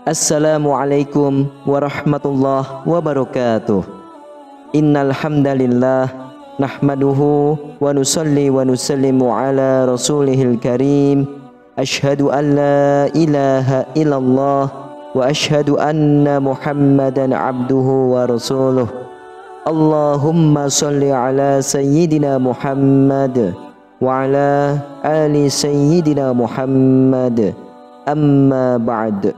Assalamualaikum warahmatullahi wabarakatuh. Innal hamdalillah nahmaduhu wa nusalli wa nusallimu ala rasulihil karim. Asyhadu an la ilaha illallah wa asyhadu anna Muhammadan abduhu wa rasuluh. Allahumma salli ala sayyidina Muhammad wa ala ali sayyidina Muhammad. Amma ba'd.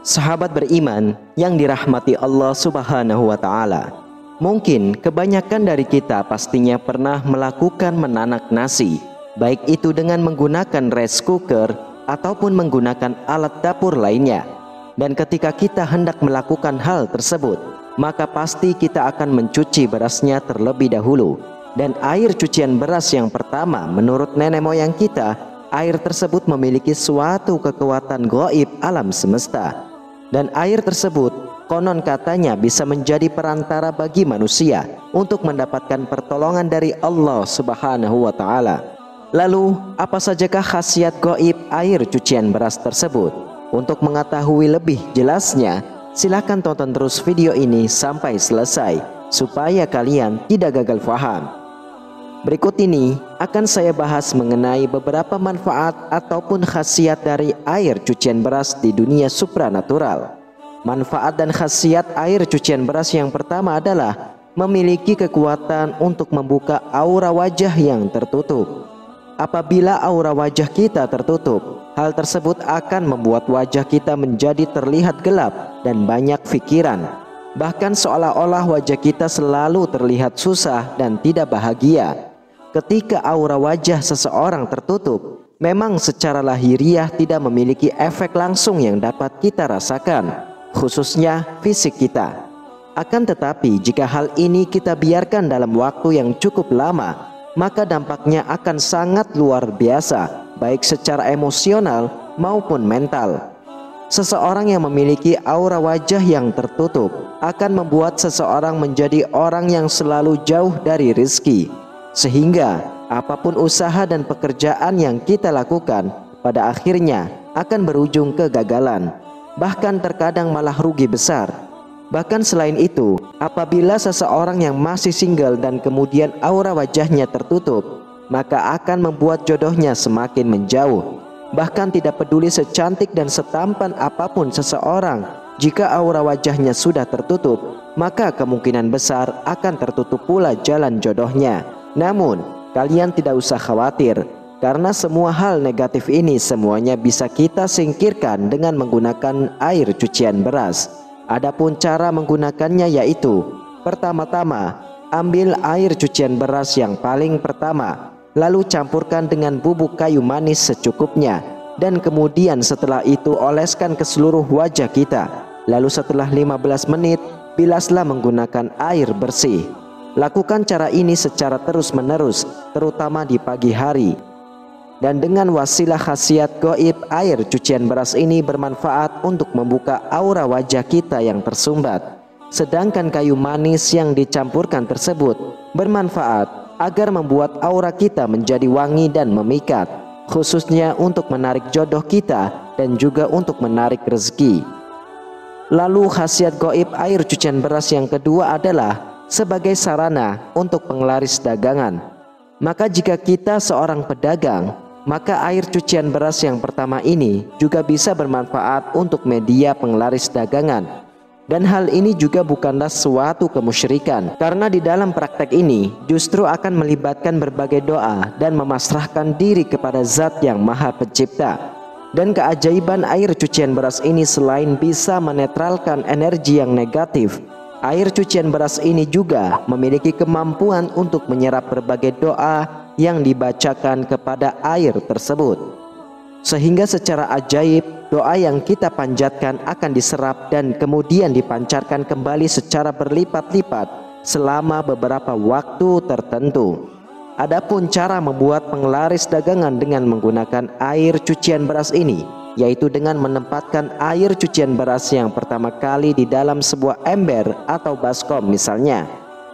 Sahabat beriman yang dirahmati Allah Subhanahu wa ta'ala, mungkin kebanyakan dari kita pastinya pernah melakukan menanak nasi, baik itu dengan menggunakan rice cooker ataupun menggunakan alat dapur lainnya. Dan ketika kita hendak melakukan hal tersebut, maka pasti kita akan mencuci berasnya terlebih dahulu. Dan air cucian beras yang pertama, menurut nenek moyang kita, air tersebut memiliki suatu kekuatan gaib alam semesta. Dan air tersebut konon katanya bisa menjadi perantara bagi manusia untuk mendapatkan pertolongan dari Allah Subhanahu wa ta'ala. Lalu apa sajakah khasiat gaib air cucian beras tersebut? Untuk mengetahui lebih jelasnya, silakan tonton terus video ini sampai selesai supaya kalian tidak gagal paham. Berikut ini akan saya bahas mengenai beberapa manfaat ataupun khasiat dari air cucian beras di dunia supranatural. Manfaat dan khasiat air cucian beras yang pertama adalah memiliki kekuatan untuk membuka aura wajah yang tertutup. Apabila aura wajah kita tertutup, hal tersebut akan membuat wajah kita menjadi terlihat gelap dan banyak pikiran. Bahkan seolah-olah wajah kita selalu terlihat susah dan tidak bahagia. Ketika aura wajah seseorang tertutup, memang secara lahiriah tidak memiliki efek langsung yang dapat kita rasakan, khususnya fisik kita. Akan tetapi jika hal ini kita biarkan dalam waktu yang cukup lama, maka dampaknya akan sangat luar biasa, baik secara emosional maupun mental. Seseorang yang memiliki aura wajah yang tertutup akan membuat seseorang menjadi orang yang selalu jauh dari rezeki, sehingga apapun usaha dan pekerjaan yang kita lakukan pada akhirnya akan berujung kegagalan, bahkan terkadang malah rugi besar. Bahkan selain itu, apabila seseorang yang masih single dan kemudian aura wajahnya tertutup, maka akan membuat jodohnya semakin menjauh. Bahkan tidak peduli secantik dan setampan apapun seseorang, jika aura wajahnya sudah tertutup, maka kemungkinan besar akan tertutup pula jalan jodohnya. Namun, kalian tidak usah khawatir, karena semua hal negatif ini semuanya bisa kita singkirkan dengan menggunakan air cucian beras. Adapun cara menggunakannya yaitu, pertama-tama, ambil air cucian beras yang paling pertama, lalu campurkan dengan bubuk kayu manis secukupnya, dan kemudian setelah itu oleskan ke seluruh wajah kita. Lalu setelah 15 menit, bilaslah menggunakan air bersih. Lakukan cara ini secara terus-menerus, terutama di pagi hari. Dan dengan wasilah khasiat gaib, air cucian beras ini bermanfaat untuk membuka aura wajah kita yang tersumbat. Sedangkan kayu manis yang dicampurkan tersebut bermanfaat agar membuat aura kita menjadi wangi dan memikat, khususnya untuk menarik jodoh kita dan juga untuk menarik rezeki. Lalu khasiat gaib air cucian beras yang kedua adalah sebagai sarana untuk penglaris dagangan. Maka jika kita seorang pedagang, maka air cucian beras yang pertama ini juga bisa bermanfaat untuk media penglaris dagangan. Dan hal ini juga bukanlah suatu kemusyrikan, karena di dalam praktek ini justru akan melibatkan berbagai doa dan memasrahkan diri kepada Zat yang Maha Pencipta. Dan keajaiban air cucian beras ini selain bisa menetralkan energi yang negatif, air cucian beras ini juga memiliki kemampuan untuk menyerap berbagai doa yang dibacakan kepada air tersebut. Sehingga secara ajaib, doa yang kita panjatkan akan diserap dan kemudian dipancarkan kembali secara berlipat-lipat selama beberapa waktu tertentu. Adapun cara membuat penglaris dagangan dengan menggunakan air cucian beras ini, yaitu dengan menempatkan air cucian beras yang pertama kali di dalam sebuah ember atau baskom misalnya.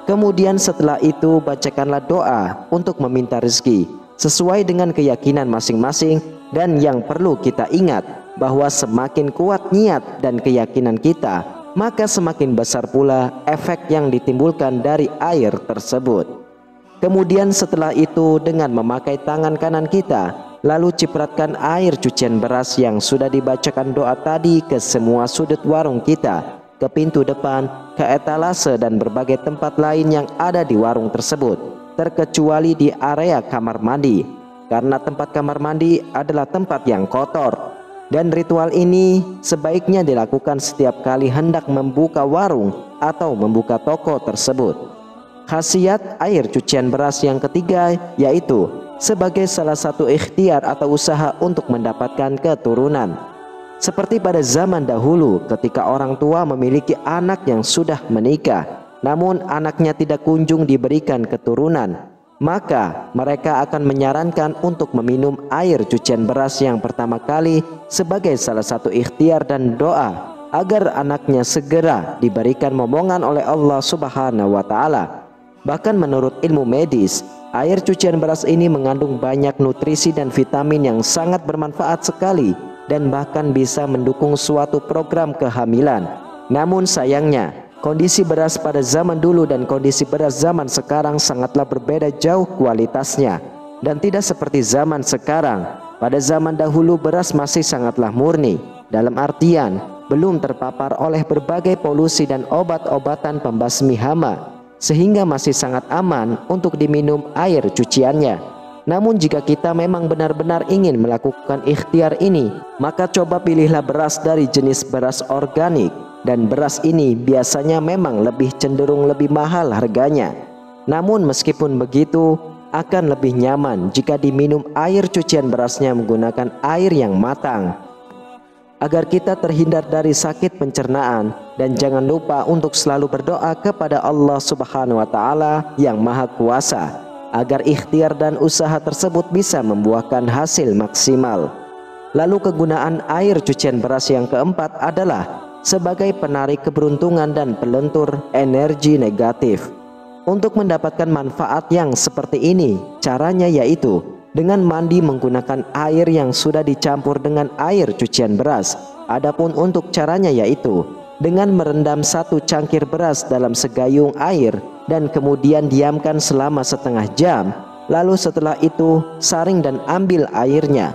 Kemudian setelah itu bacakanlah doa untuk meminta rezeki sesuai dengan keyakinan masing-masing. Dan yang perlu kita ingat bahwa semakin kuat niat dan keyakinan kita, maka semakin besar pula efek yang ditimbulkan dari air tersebut. Kemudian setelah itu, dengan memakai tangan kanan kita, lalu cipratkan air cucian beras yang sudah dibacakan doa tadi ke semua sudut warung kita, ke pintu depan, ke etalase dan berbagai tempat lain yang ada di warung tersebut, terkecuali di area kamar mandi, karena tempat kamar mandi adalah tempat yang kotor. Dan ritual ini sebaiknya dilakukan setiap kali hendak membuka warung atau membuka toko tersebut. Khasiat air cucian beras yang ketiga yaitu sebagai salah satu ikhtiar atau usaha untuk mendapatkan keturunan. Seperti pada zaman dahulu ketika orang tua memiliki anak yang sudah menikah, namun anaknya tidak kunjung diberikan keturunan, maka mereka akan menyarankan untuk meminum air cucian beras yang pertama kali sebagai salah satu ikhtiar dan doa agar anaknya segera diberikan momongan oleh Allah Subhanahu wa Ta'ala. Bahkan menurut ilmu medis, air cucian beras ini mengandung banyak nutrisi dan vitamin yang sangat bermanfaat sekali dan bahkan bisa mendukung suatu program kehamilan. Namun sayangnya, kondisi beras pada zaman dulu dan kondisi beras zaman sekarang sangatlah berbeda jauh kualitasnya, dan tidak seperti zaman sekarang. Pada zaman dahulu beras masih sangatlah murni, dalam artian belum terpapar oleh berbagai polusi dan obat-obatan pembasmi hama, sehingga masih sangat aman untuk diminum air cuciannya. Namun jika kita memang benar-benar ingin melakukan ikhtiar ini, maka coba pilihlah beras dari jenis beras organik. Dan beras ini biasanya memang lebih cenderung lebih mahal harganya. Namun meskipun begitu, akan lebih nyaman jika diminum air cucian berasnya menggunakan air yang matang, agar kita terhindar dari sakit pencernaan. Dan jangan lupa untuk selalu berdoa kepada Allah Subhanahu wa Ta'ala yang Maha Kuasa, agar ikhtiar dan usaha tersebut bisa membuahkan hasil maksimal. Lalu kegunaan air cucian beras yang keempat adalah sebagai penarik keberuntungan dan pelentur energi negatif. Untuk mendapatkan manfaat yang seperti ini, caranya yaitu dengan mandi menggunakan air yang sudah dicampur dengan air cucian beras. Adapun untuk caranya yaitu dengan merendam 1 cangkir beras dalam segayung air dan kemudian diamkan selama setengah jam. Lalu setelah itu saring dan ambil airnya.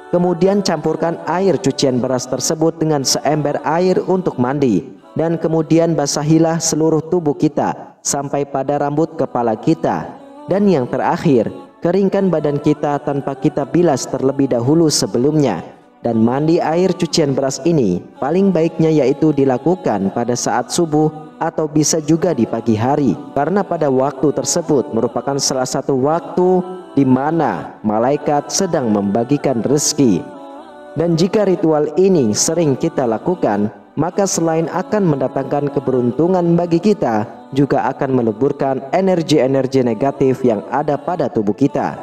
Kemudian campurkan air cucian beras tersebut dengan seember air untuk mandi, dan kemudian basahilah seluruh tubuh kita sampai pada rambut kepala kita. Dan yang terakhir, keringkan badan kita tanpa kita bilas terlebih dahulu sebelumnya. Dan mandi air cucian beras ini paling baiknya yaitu dilakukan pada saat subuh atau bisa juga di pagi hari, karena pada waktu tersebut merupakan salah satu waktu di mana malaikat sedang membagikan rezeki. Dan jika ritual ini sering kita lakukan, maka selain akan mendatangkan keberuntungan bagi kita, juga akan meleburkan energi-energi negatif yang ada pada tubuh kita.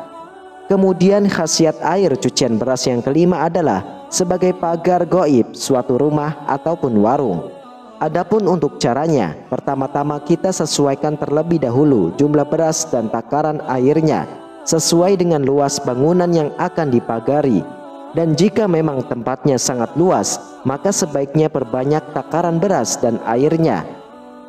Kemudian khasiat air cucian beras yang kelima adalah sebagai pagar gaib suatu rumah ataupun warung. Adapun untuk caranya, pertama-tama kita sesuaikan terlebih dahulu jumlah beras dan takaran airnya sesuai dengan luas bangunan yang akan dipagari. Dan jika memang tempatnya sangat luas, maka sebaiknya perbanyak takaran beras dan airnya,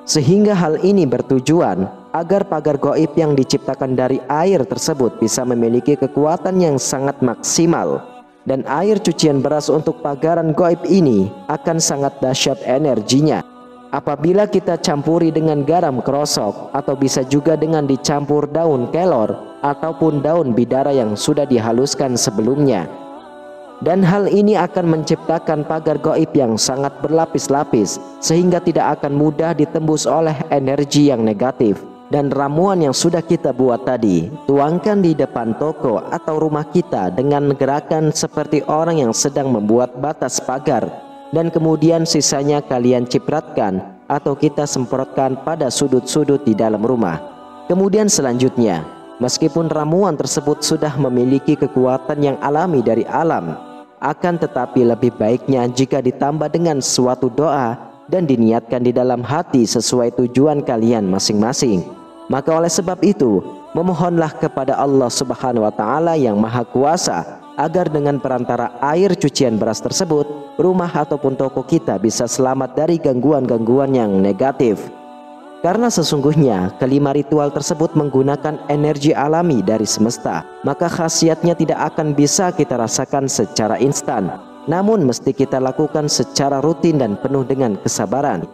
sehingga hal ini bertujuan agar pagar gaib yang diciptakan dari air tersebut bisa memiliki kekuatan yang sangat maksimal. Dan air cucian beras untuk pagaran gaib ini akan sangat dahsyat energinya. Apabila kita campuri dengan garam krosok, atau bisa juga dengan dicampur daun kelor ataupun daun bidara yang sudah dihaluskan sebelumnya. Dan hal ini akan menciptakan pagar gaib yang sangat berlapis-lapis, sehingga tidak akan mudah ditembus oleh energi yang negatif. Dan ramuan yang sudah kita buat tadi, tuangkan di depan toko atau rumah kita dengan gerakan seperti orang yang sedang membuat batas pagar, dan kemudian sisanya kalian cipratkan atau kita semprotkan pada sudut-sudut di dalam rumah. Kemudian selanjutnya, meskipun ramuan tersebut sudah memiliki kekuatan yang alami dari alam, akan tetapi lebih baiknya jika ditambah dengan suatu doa dan diniatkan di dalam hati sesuai tujuan kalian masing-masing. Maka oleh sebab itu, memohonlah kepada Allah Subhanahu wa Ta'ala yang Maha Kuasa agar dengan perantara air cucian beras tersebut, rumah ataupun toko kita bisa selamat dari gangguan-gangguan yang negatif. Karena sesungguhnya kelima ritual tersebut menggunakan energi alami dari semesta, maka khasiatnya tidak akan bisa kita rasakan secara instan, namun mesti kita lakukan secara rutin dan penuh dengan kesabaran.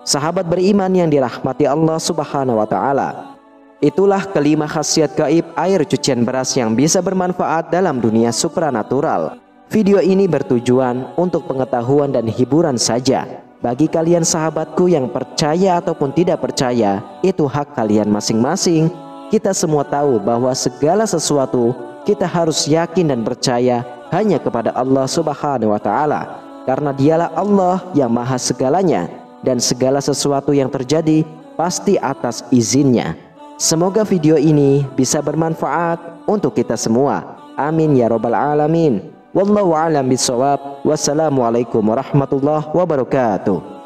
Sahabat beriman yang dirahmati Allah Subhanahu wa Ta'ala, itulah kelima khasiat gaib air cucian beras yang bisa bermanfaat dalam dunia supranatural. Video ini bertujuan untuk pengetahuan dan hiburan saja. Bagi kalian sahabatku yang percaya ataupun tidak percaya, itu hak kalian masing-masing. Kita semua tahu bahwa segala sesuatu kita harus yakin dan percaya hanya kepada Allah Subhanahu wa Ta'ala, karena Dialah Allah yang maha segalanya, dan segala sesuatu yang terjadi pasti atas izinnya. Semoga video ini bisa bermanfaat untuk kita semua. Amin ya robbal alamin. Wallahu a'lam bishawab. Wassalamualaikum warahmatullahi wabarakatuh.